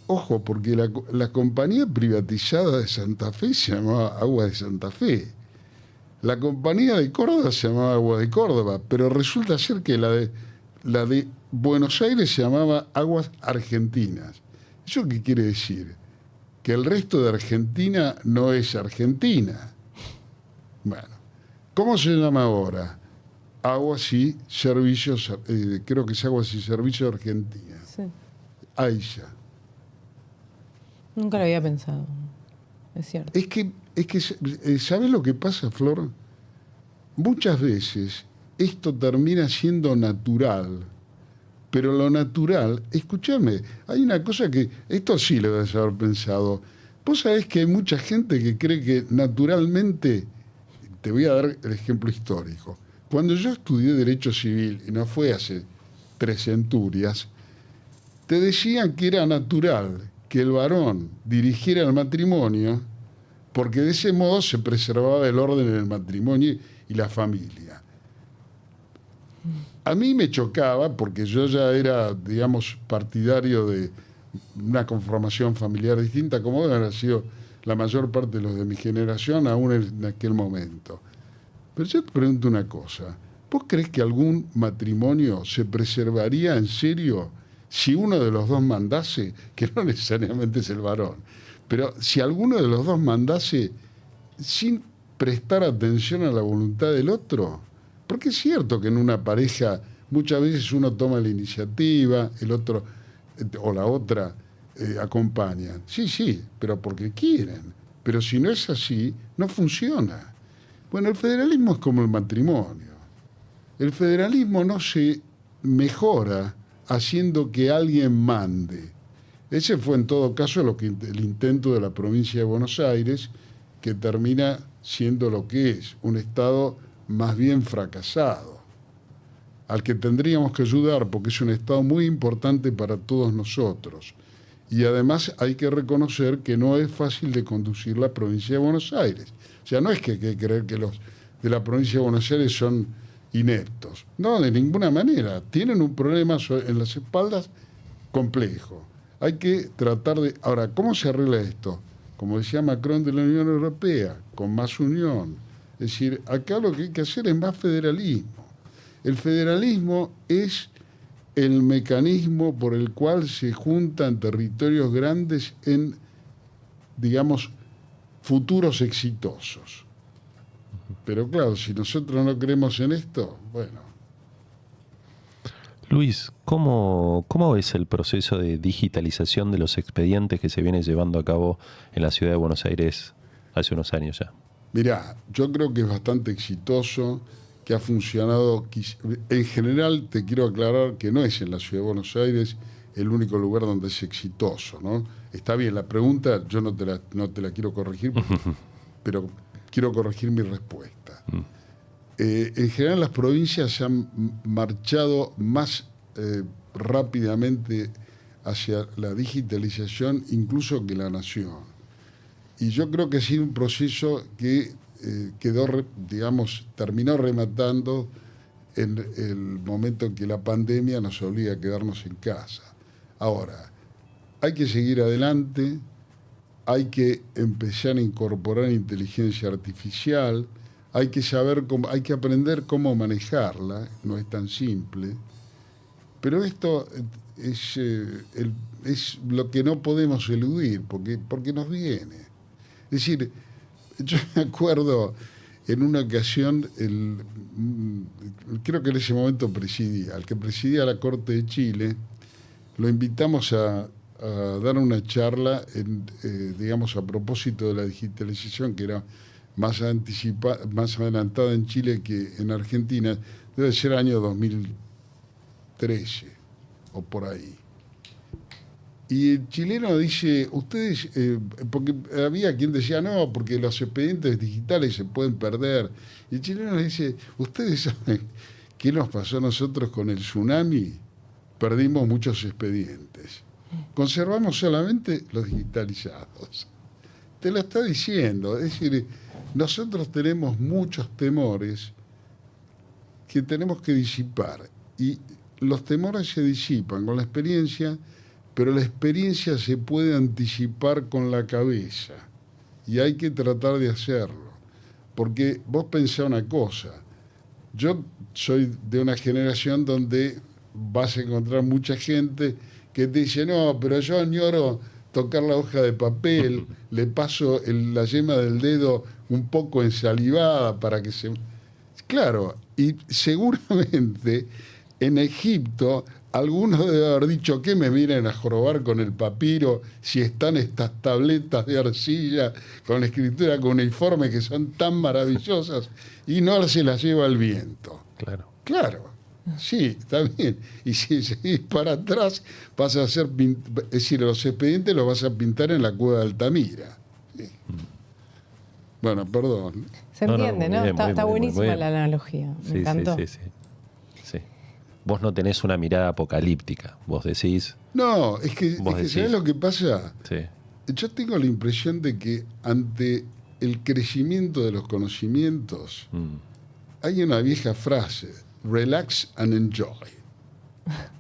Ojo, porque la compañía privatizada de Santa Fe se llamaba Agua de Santa Fe. La compañía de Córdoba se llamaba Agua de Córdoba, pero resulta ser que la de Buenos Aires se llamaba Aguas Argentinas. ¿Eso qué quiere decir? Que el resto de Argentina no es Argentina. Bueno, ¿cómo se llama ahora? Aguas y Servicios, creo que es Aguas y Servicios Argentinas. Sí. AISA. Nunca lo había pensado. Es cierto. Es que ¿sabes lo que pasa, Flor? Muchas veces esto termina siendo natural, pero lo natural, escúchame, hay una cosa que, esto sí lo debes haber pensado. Vos sabés que hay mucha gente que cree que naturalmente, te voy a dar el ejemplo histórico. Cuando yo estudié Derecho Civil, y no fue hace 3 centurias, te decían que era natural que el varón dirigiera el matrimonio, porque de ese modo se preservaba el orden en el matrimonio y la familia. A mí me chocaba, porque yo ya era, digamos, partidario de una conformación familiar distinta, como había sido la mayor parte de los de mi generación, aún en aquel momento. Pero yo te pregunto una cosa, ¿vos creés que algún matrimonio se preservaría en serio si uno de los dos mandase, que no necesariamente es el varón, pero si alguno de los dos mandase sin prestar atención a la voluntad del otro? Porque es cierto que en una pareja muchas veces uno toma la iniciativa, el otro o la otra acompañan. Sí, pero porque quieren. Pero si no es así, no funciona. Bueno, el federalismo es como el matrimonio. El federalismo no se mejora haciendo que alguien mande. Ese fue en todo caso el intento de la provincia de Buenos Aires, que termina siendo lo que es, un Estado más bien fracasado, al que tendríamos que ayudar porque es un Estado muy importante para todos nosotros. Y además hay que reconocer que no es fácil de conducir la provincia de Buenos Aires. O sea, no es que hay que creer que los de la provincia de Buenos Aires son ineptos. No, de ninguna manera. Tienen un problema en las espaldas complejo. Hay que tratar de... Ahora, ¿cómo se arregla esto? Como decía Macron de la Unión Europea, con más unión. Es decir, acá lo que hay que hacer es más federalismo. El federalismo es el mecanismo por el cual se juntan territorios grandes en, digamos, futuros exitosos. Pero claro, si nosotros no creemos en esto, bueno. Luis, ¿cómo ves el proceso de digitalización de los expedientes que se viene llevando a cabo en la ciudad de Buenos Aires hace unos años ya? Mirá, yo creo que es bastante exitoso, que ha funcionado. En general, te quiero aclarar que no es en la ciudad de Buenos Aires el único lugar donde es exitoso, ¿no? Está bien, la pregunta yo no te la quiero corregir, pero quiero corregir mi respuesta. En general, las provincias se han marchado más rápidamente hacia la digitalización incluso que la nación. Y yo creo que ha sido un proceso que terminó rematando en el momento en que la pandemia nos obliga a quedarnos en casa. Ahora, hay que seguir adelante, hay que empezar a incorporar inteligencia artificial, hay que aprender cómo manejarla, no es tan simple, pero esto es lo que no podemos eludir, porque nos viene. Es decir, yo me acuerdo en una ocasión, creo que en ese momento el que presidía la Corte de Chile, lo invitamos a dar una charla, digamos, a propósito de la digitalización, que era más adelantada en Chile que en Argentina, debe ser año 2013 o por ahí. Y el chileno dice, ustedes, porque había quien decía, no, porque los expedientes digitales se pueden perder. Y el chileno dice, ustedes saben qué nos pasó a nosotros con el tsunami. Perdimos muchos expedientes. Conservamos solamente los digitalizados. Te lo está diciendo. Es decir, nosotros tenemos muchos temores que tenemos que disipar. Y los temores se disipan con la experiencia, pero la experiencia se puede anticipar con la cabeza. Y hay que tratar de hacerlo. Porque vos pensá una cosa. Yo soy de una generación donde vas a encontrar mucha gente que te dice, no, pero yo añoro tocar la hoja de papel, le paso la yema del dedo un poco ensalivada para que se... Claro, y seguramente en Egipto algunos deben haber dicho que me vienen a jorobar con el papiro si están estas tabletas de arcilla con la escritura cuneiforme que son tan maravillosas y no se las lleva el viento. Claro. Sí, está bien. Y si seguís para atrás, vas a hacer, es decir, los expedientes los vas a pintar en la cueva de Altamira. Sí. Bueno, perdón. Se entiende, ¿no? Está buenísima la analogía. Me encantó. Sí. Vos no tenés una mirada apocalíptica. Vos decís... No, es que ¿sabés lo que pasa? Sí. Yo tengo la impresión de que ante el crecimiento de los conocimientos hay una vieja frase: relax and enjoy.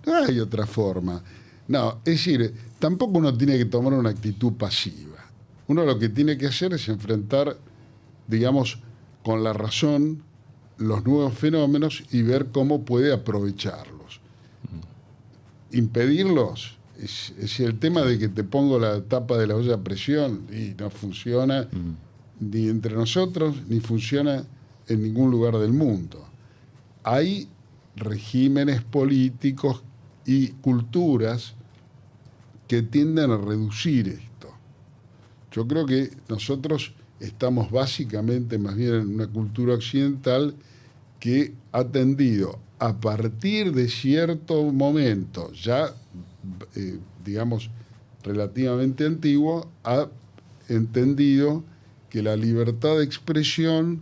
No hay otra forma. No, es decir, tampoco uno tiene que tomar una actitud pasiva. Uno lo que tiene que hacer es enfrentar, digamos, con la razón los nuevos fenómenos y ver cómo puede aprovecharlos. Impedirlos es el tema de que te pongo la tapa de la olla a presión y no funciona ni entre nosotros, ni funciona en ningún lugar del mundo. Hay regímenes políticos y culturas que tienden a reducir esto. Yo creo que nosotros estamos básicamente más bien en una cultura occidental que ha tendido a partir de cierto momento, ya digamos relativamente antiguo, ha entendido que la libertad de expresión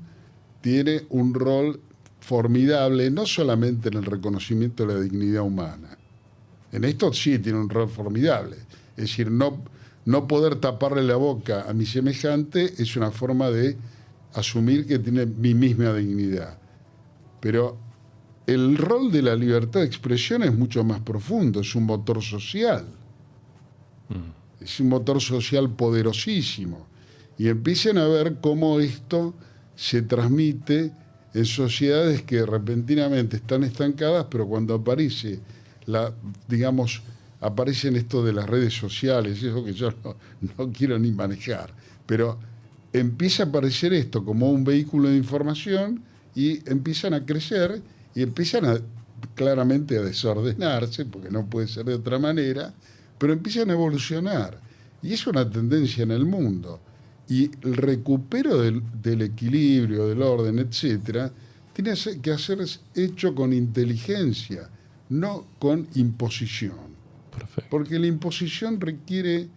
tiene un rol formidable, no solamente en el reconocimiento de la dignidad humana. En esto sí tiene un rol formidable. Es decir, no poder taparle la boca a mi semejante es una forma de asumir que tiene mi misma dignidad. Pero el rol de la libertad de expresión es mucho más profundo, es un motor social. Es un motor social poderosísimo. Y empiecen a ver cómo esto se transmite en sociedades que repentinamente están estancadas, pero cuando aparece aparecen esto de las redes sociales, eso que yo no quiero ni manejar, pero empieza a aparecer esto como un vehículo de información y empiezan a crecer y empiezan claramente a desordenarse, porque no puede ser de otra manera, pero empiezan a evolucionar. Y es una tendencia en el mundo. Y el recupero del equilibrio, del orden, etcétera, tiene que ser hecho con inteligencia, no con imposición. Perfecto. Porque la imposición requiere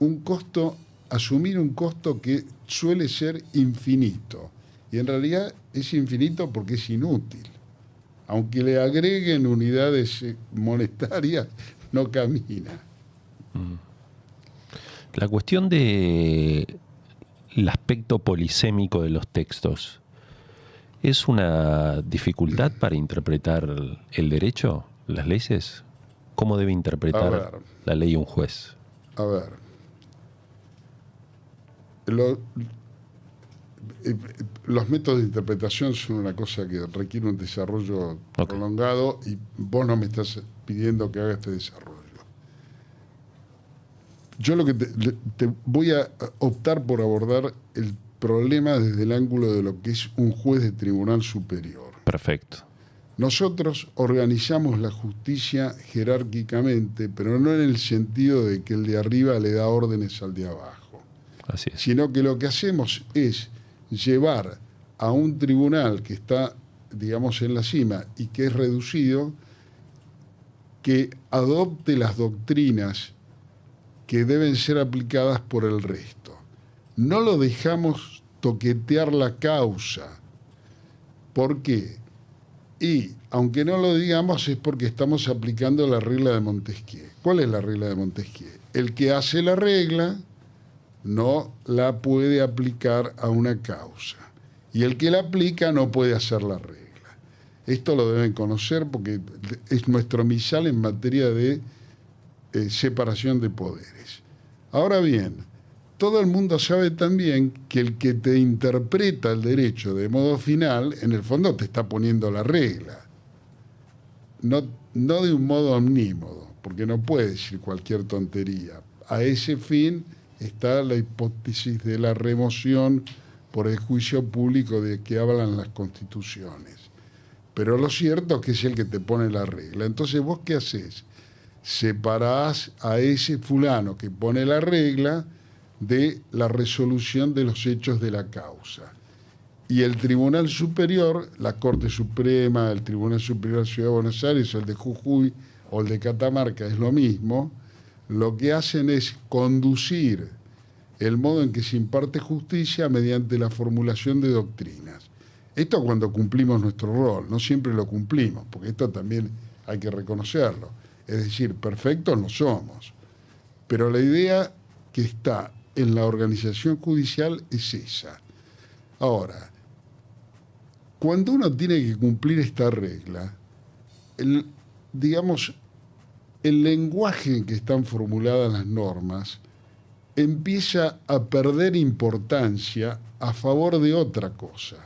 un costo, asumir un costo que suele ser infinito. Y en realidad es infinito porque es inútil. Aunque le agreguen unidades monetarias, no camina. La cuestión del aspecto polisémico de los textos, ¿es una dificultad para interpretar el derecho, las leyes? ¿Cómo debe interpretar la ley un juez? A ver, los métodos de interpretación son una cosa que requiere un desarrollo prolongado y vos no me estás pidiendo que haga este desarrollo. Yo lo que te voy a optar por abordar el problema desde el ángulo de lo que es un juez de tribunal superior. Perfecto. Nosotros organizamos la justicia jerárquicamente, pero no en el sentido de que el de arriba le da órdenes al de abajo. Así es. Sino que lo que hacemos es llevar a un tribunal que está, digamos, en la cima y que es reducido, que adopte las doctrinas que deben ser aplicadas por el resto. No lo dejamos toquetear la causa. ¿Por qué? Y, aunque no lo digamos, es porque estamos aplicando la regla de Montesquieu. ¿Cuál es la regla de Montesquieu? El que hace la regla no la puede aplicar a una causa. Y el que la aplica no puede hacer la regla. Esto lo deben conocer porque es nuestro misal en materia de separación de poderes. Ahora bien, todo el mundo sabe también que el que te interpreta el derecho de modo final, en el fondo te está poniendo la regla. No de un modo omnímodo, porque no puede decir cualquier tontería. A ese fin está la hipótesis de la remoción por el juicio público de que hablan las constituciones. Pero lo cierto es que es el que te pone la regla. Entonces, ¿vos qué haces? Separás a ese fulano que pone la regla de la resolución de los hechos de la causa. Y el Tribunal Superior, la Corte Suprema, el Tribunal Superior de la Ciudad de Buenos Aires, o el de Jujuy o el de Catamarca, es lo mismo, lo que hacen es conducir el modo en que se imparte justicia mediante la formulación de doctrinas. Esto cuando cumplimos nuestro rol, no siempre lo cumplimos, porque esto también hay que reconocerlo. Es decir, perfectos no somos. Pero la idea que está en la organización judicial es esa. Ahora, cuando uno tiene que cumplir esta regla, el lenguaje en que están formuladas las normas empieza a perder importancia a favor de otra cosa,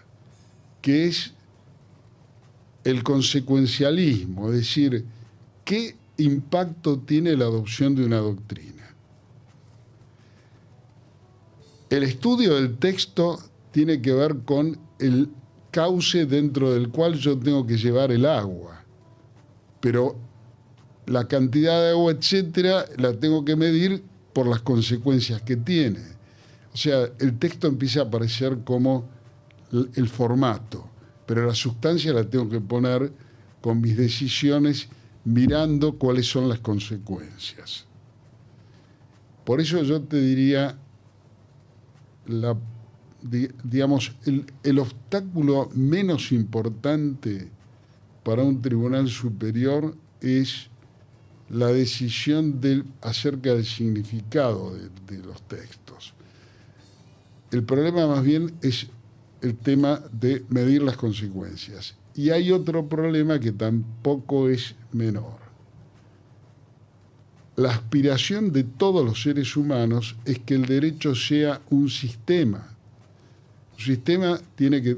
que es el consecuencialismo, es decir, ¿qué impacto tiene la adopción de una doctrina? El estudio del texto tiene que ver con el cauce dentro del cual yo tengo que llevar el agua, pero la cantidad de agua, etcétera, la tengo que medir por las consecuencias que tiene. O sea, el texto empieza a aparecer como el formato, pero la sustancia la tengo que poner con mis decisiones mirando cuáles son las consecuencias. Por eso yo te diría, el obstáculo menos importante para un tribunal superior es la decisión acerca del significado de los textos. El problema más bien es el tema de medir las consecuencias. Y hay otro problema que tampoco es menor. La aspiración de todos los seres humanos es que el derecho sea un sistema. Un sistema tiene que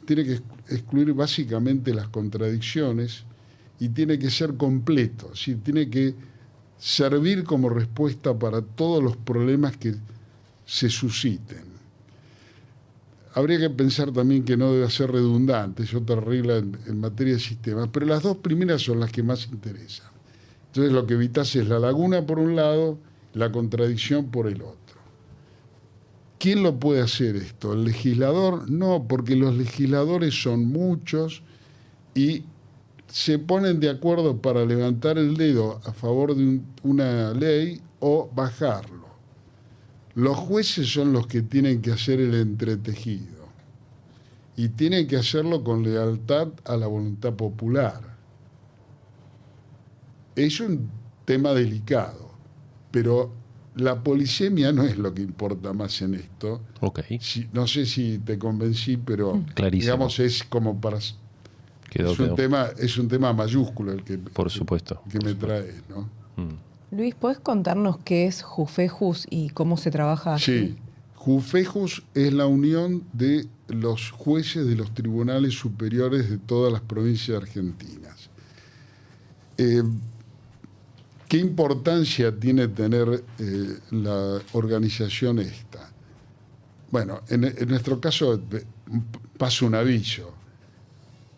tiene que excluir básicamente las contradicciones y tiene que ser completo, es decir, tiene que servir como respuesta para todos los problemas que se susciten. Habría que pensar también que no debe ser redundante, es otra regla en materia de sistemas, pero las dos primeras son las que más interesan. Entonces lo que evitas es la laguna por un lado, la contradicción por el otro. ¿Quién lo puede hacer esto? ¿El legislador? No, porque los legisladores son muchos y se ponen de acuerdo para levantar el dedo a favor de una ley o bajarlo. Los jueces son los que tienen que hacer el entretejido y tienen que hacerlo con lealtad a la voluntad popular. Es un tema delicado, pero la polisemia no es lo que importa más en esto. Okay. No sé si te convencí, pero clarísimo. Digamos es como para... Es un tema mayúsculo el que, por supuesto, que me trae, ¿no? Luis, ¿podés contarnos qué es Jufejus y cómo se trabaja allí? Sí, Jufejus es la unión de los jueces de los tribunales superiores de todas las provincias argentinas. ¿Qué importancia tiene tener la organización esta? Bueno, en nuestro caso pasa un aviso.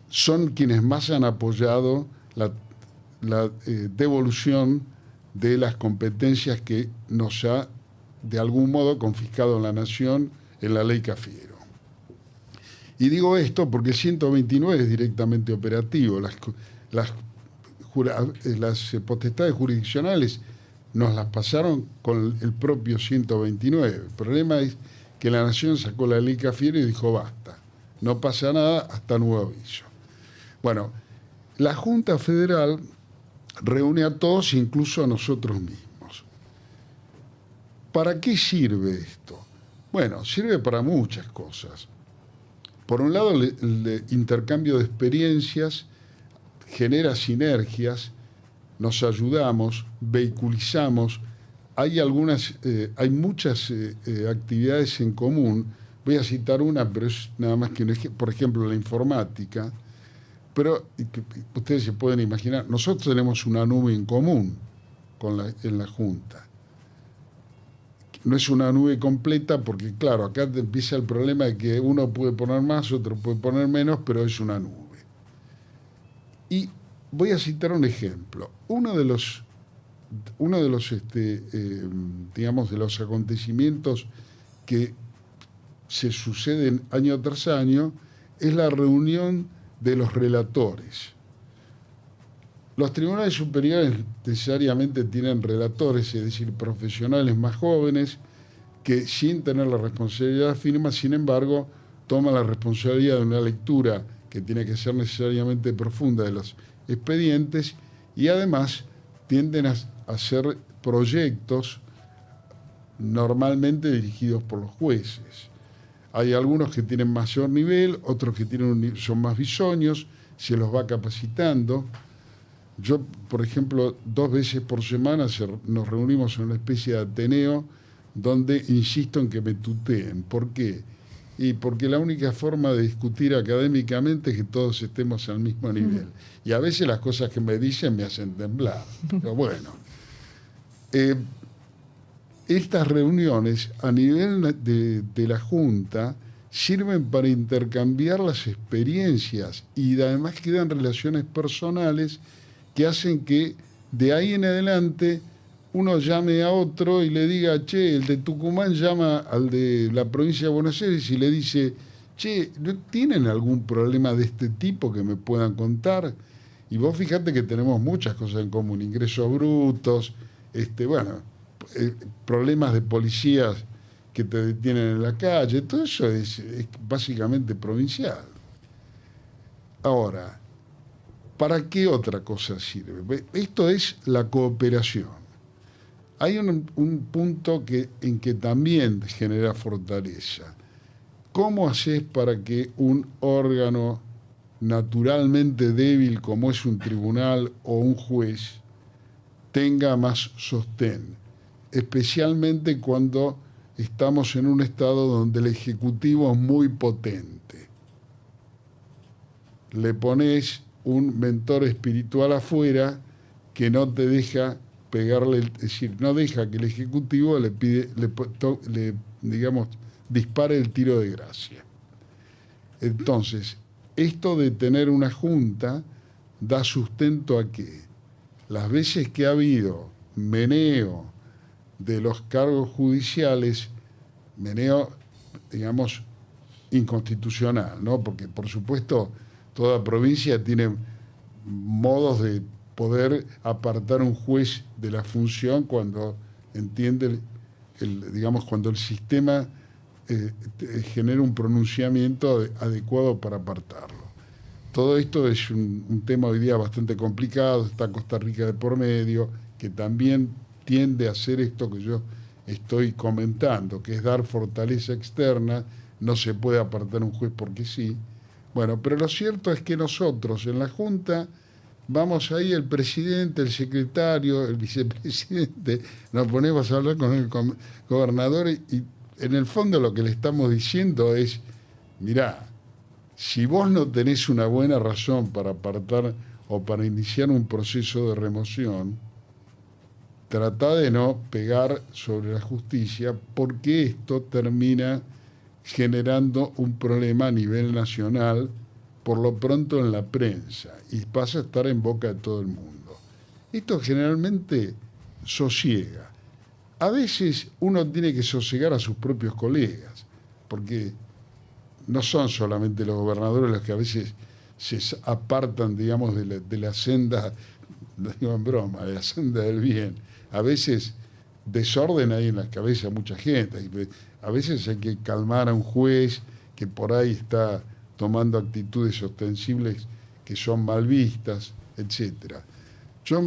Son quienes más han apoyado la devolución de las competencias que nos ha, de algún modo, confiscado la Nación en la ley Cafiero. Y digo esto porque el 129 es directamente operativo. Las potestades jurisdiccionales nos las pasaron con el propio 129. El problema es que la Nación sacó la ley Cafiero y dijo basta, no pasa nada hasta nuevo aviso. Bueno, la Junta Federal reúne a todos, incluso a nosotros mismos. ¿Para qué sirve esto? Bueno, sirve para muchas cosas. Por un lado, el intercambio de experiencias genera sinergias, nos ayudamos, vehiculizamos. Hay muchas actividades en común. Voy a citar una, pero es nada más que un ejemplo. Por ejemplo, la informática. Pero ustedes se pueden imaginar, nosotros tenemos una nube en común en la Junta. No es una nube completa porque, claro, acá empieza el problema de que uno puede poner más, otro puede poner menos, pero es una nube. Y voy a citar un ejemplo. Uno de los acontecimientos que se suceden año tras año es la reunión de los relatores. Los tribunales superiores necesariamente tienen relatores, es decir, profesionales más jóvenes que sin tener la responsabilidad firma, sin embargo, toman la responsabilidad de una lectura que tiene que ser necesariamente profunda de los expedientes y además tienden a hacer proyectos normalmente dirigidos por los jueces. Hay algunos que tienen mayor nivel, otros que son más bisoños, se los va capacitando. Yo, por ejemplo, 2 veces por semana nos reunimos en una especie de ateneo donde insisto en que me tuteen. ¿Por qué? Y porque la única forma de discutir académicamente es que todos estemos al mismo nivel. Y a veces las cosas que me dicen me hacen temblar. Pero bueno. Estas reuniones a nivel de la Junta sirven para intercambiar las experiencias y además quedan relaciones personales que hacen que de ahí en adelante uno llame a otro y le diga, che, el de Tucumán llama al de la provincia de Buenos Aires y le dice, che, ¿no tienen algún problema de este tipo que me puedan contar? Y vos fíjate que tenemos muchas cosas en común, ingresos brutos, problemas de policías que te detienen en la calle, todo eso es básicamente provincial. Ahora, ¿para qué otra cosa sirve? Esto es la cooperación. Hay un punto en que también genera fortaleza. ¿Cómo haces para que un órgano naturalmente débil como es un tribunal o un juez tenga más sostén? Especialmente cuando estamos en un estado donde el Ejecutivo es muy potente. Le pones un mentor espiritual afuera que no te deja pegarle, es decir, no deja que el Ejecutivo digamos, dispare el tiro de gracia. Entonces, esto de tener una junta da sustento a que las veces que ha habido meneo de los cargos judiciales, meneo, digamos, inconstitucional, ¿no? Porque, por supuesto, toda provincia tiene modos de poder apartar un juez de la función cuando entiende, digamos, cuando el sistema genera un pronunciamiento adecuado para apartarlo. Todo esto es un tema hoy día bastante complicado, está Costa Rica de por medio, que también tiende a hacer esto que yo estoy comentando, que es dar fortaleza externa, no se puede apartar un juez porque sí. Bueno, pero lo cierto es que nosotros en la Junta vamos ahí, el presidente, el secretario, el vicepresidente, nos ponemos a hablar con el gobernador y en el fondo lo que le estamos diciendo es, mirá, si vos no tenés una buena razón para apartar o para iniciar un proceso de remoción, tratá de no pegar sobre la justicia porque esto termina generando un problema a nivel nacional, por lo pronto en la prensa, y pasa a estar en boca de todo el mundo. Esto generalmente sosiega. A veces uno tiene que sosegar a sus propios colegas, porque no son solamente los gobernadores los que a veces se apartan, digamos, de la senda, no digo en broma, de la senda del bien. A veces desorden hay en la cabeza de mucha gente. A veces hay que calmar a un juez que por ahí está tomando actitudes ostensibles que son mal vistas, etcétera. Yo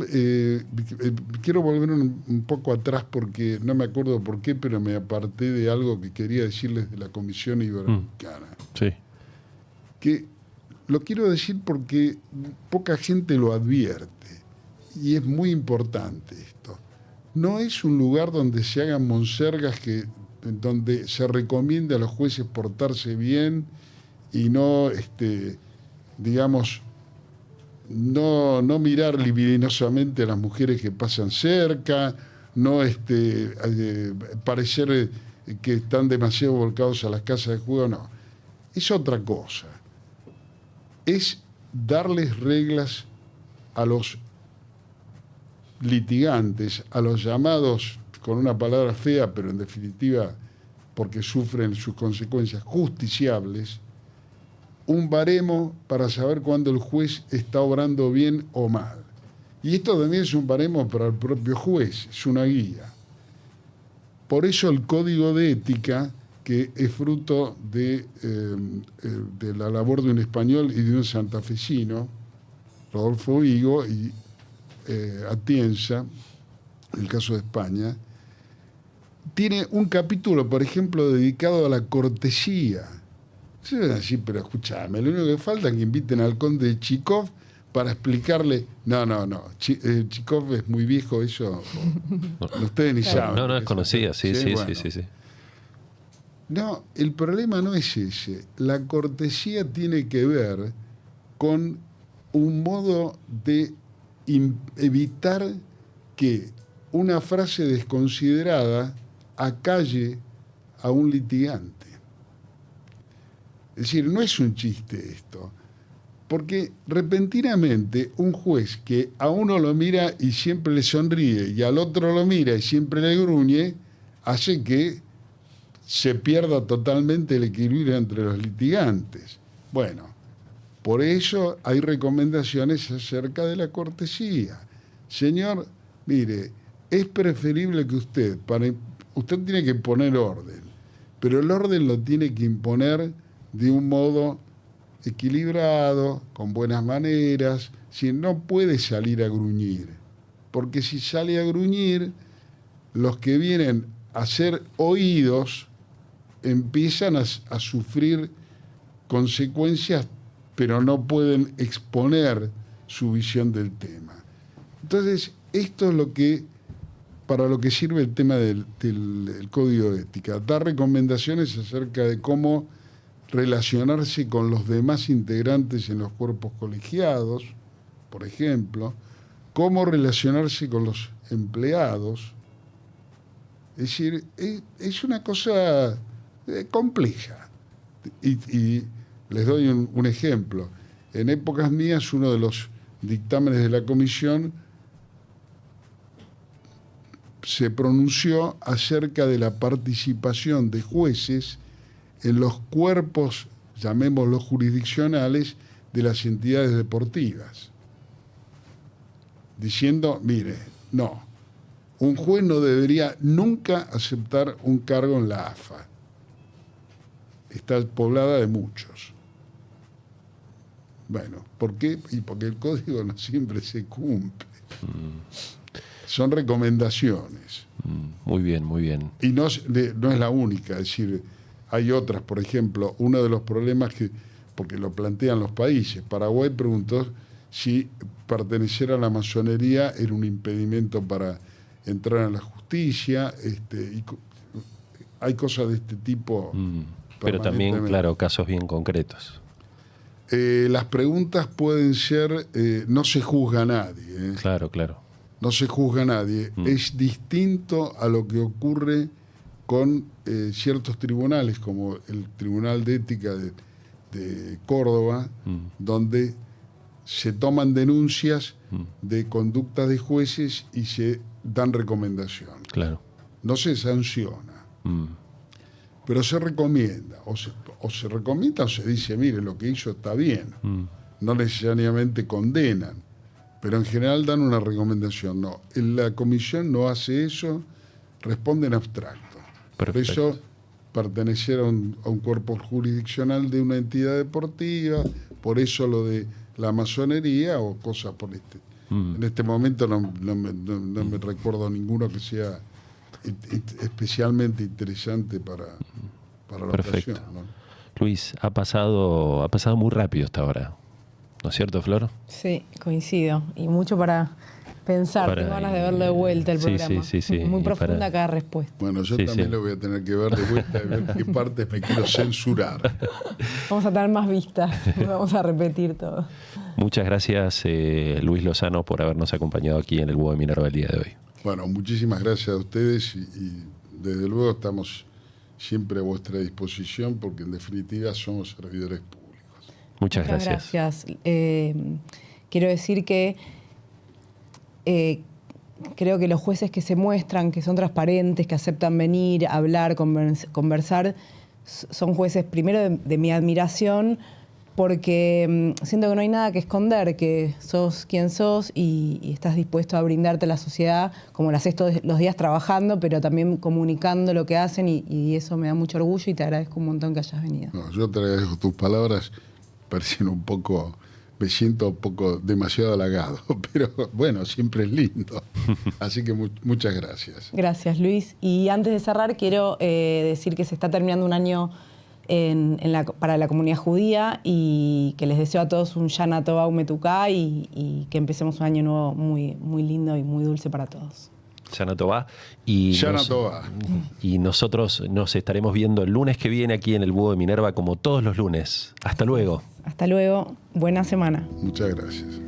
quiero volver un poco atrás porque no me acuerdo por qué, pero me aparté de algo que quería decirles de la Comisión Iberoamericana. Sí. Que lo quiero decir porque poca gente lo advierte y es muy importante esto. No es un lugar donde se hagan monsergas donde se recomienda a los jueces portarse bien y no, digamos, no mirar libidinosamente a las mujeres que pasan cerca, no parecer que están demasiado volcados a las casas de juego, no. Es otra cosa. Es darles reglas a los litigantes, a los llamados, con una palabra fea, pero en definitiva porque sufren sus consecuencias justiciables, un baremo para saber cuándo el juez está obrando bien o mal. Y esto también es un baremo para el propio juez, es una guía. Por eso el código de ética, que es fruto de la labor de un español y de un santafesino, Rodolfo Vigo y Atienza, en el caso de España, tiene un capítulo, por ejemplo, dedicado a la cortesía. Sí, pero escúchame, lo único que falta es que inviten al conde de Chikov para explicarle, no, Chikov es muy viejo, eso ustedes ni saben. No es conocida, sí. No, el problema no es ese. La cortesía tiene que ver con un modo de evitar que una frase desconsiderada acalle a un litigante. Es decir, no es un chiste esto, porque repentinamente un juez que a uno lo mira y siempre le sonríe y al otro lo mira y siempre le gruñe, hace que se pierda totalmente el equilibrio entre los litigantes. Bueno, por eso hay recomendaciones acerca de la cortesía. Señor, mire, es preferible que usted tiene que poner orden, pero el orden lo tiene que imponer de un modo equilibrado, con buenas maneras, si no puede salir a gruñir, porque si sale a gruñir, los que vienen a ser oídos empiezan a sufrir consecuencias, pero no pueden exponer su visión del tema. Entonces, esto es lo que para lo que sirve el tema del código de ética. Da recomendaciones acerca de cómo relacionarse con los demás integrantes en los cuerpos colegiados, por ejemplo, cómo relacionarse con los empleados. Es decir, es una cosa compleja. Y les doy un ejemplo. En épocas mías, uno de los dictámenes de la comisión se pronunció acerca de la participación de jueces en los cuerpos, llamémoslos jurisdiccionales, de las entidades deportivas. Diciendo, mire, no, un juez no debería nunca aceptar un cargo en la AFA. Está poblada de muchos. Bueno, ¿por qué? Y porque el código no siempre se cumple. Son recomendaciones. Muy bien, muy bien. Y no es la única, es decir, hay otras, por ejemplo, uno de los problemas porque lo plantean los países. Paraguay preguntó si pertenecer a la masonería era un impedimento para entrar en la justicia. Y hay cosas de este tipo. Pero también, claro, casos bien concretos. Las preguntas pueden ser, no se juzga a nadie. Claro, claro. No se juzga a nadie. Es distinto a lo que ocurre con ciertos tribunales, como el Tribunal de Ética de Córdoba, donde se toman denuncias de conductas de jueces y se dan recomendaciones. Claro. No se sanciona, pero se recomienda. O se recomienda o se dice, mire, lo que hizo está bien. No necesariamente condenan, pero en general dan una recomendación. No, la comisión no hace eso, responde en abstracto. Perfecto. Por eso, pertenecer a un cuerpo jurisdiccional de una entidad deportiva, por eso lo de la masonería o cosas por este. En este momento no me recuerdo ninguno que sea especialmente interesante para la Perfecto. ocasión, ¿no? Luis, ha pasado muy rápido hasta ahora, ¿no es cierto, Flor? Sí, coincido. Y mucho para pensar. Tengo ganas de verlo de vuelta el programa. Sí. Muy profunda cada respuesta. Bueno, yo también lo voy a tener que ver de vuelta y ver qué partes me quiero censurar. Vamos a tener más vistas. Vamos a repetir todo. Muchas gracias, Luis Lozano, por habernos acompañado aquí en el Búho de Minerva el día de hoy. Bueno, muchísimas gracias a ustedes y desde luego estamos siempre a vuestra disposición porque en definitiva somos servidores públicos. Muchas gracias. Quiero decir que creo que los jueces que se muestran, que son transparentes, que aceptan venir, hablar, conversar, son jueces primero de mi admiración, porque siento que no hay nada que esconder, que sos quien sos y estás dispuesto a brindarte a la sociedad, como lo haces todos los días trabajando, pero también comunicando lo que hacen y eso me da mucho orgullo y te agradezco un montón que hayas venido. No, yo te agradezco tus palabras, parecen un poco, me siento un poco demasiado halagado, pero bueno, siempre es lindo. Así que muchas gracias. Gracias, Luis. Y antes de cerrar, quiero decir que se está terminando un año para la comunidad judía y que les deseo a todos un Shana Tova Umetuká y que empecemos un año nuevo muy, muy lindo y muy dulce para todos. Shana Tova. Y nosotros nos estaremos viendo el lunes que viene aquí en el Búho de Minerva como todos los lunes. Hasta luego. Hasta luego. Buena semana. Muchas gracias.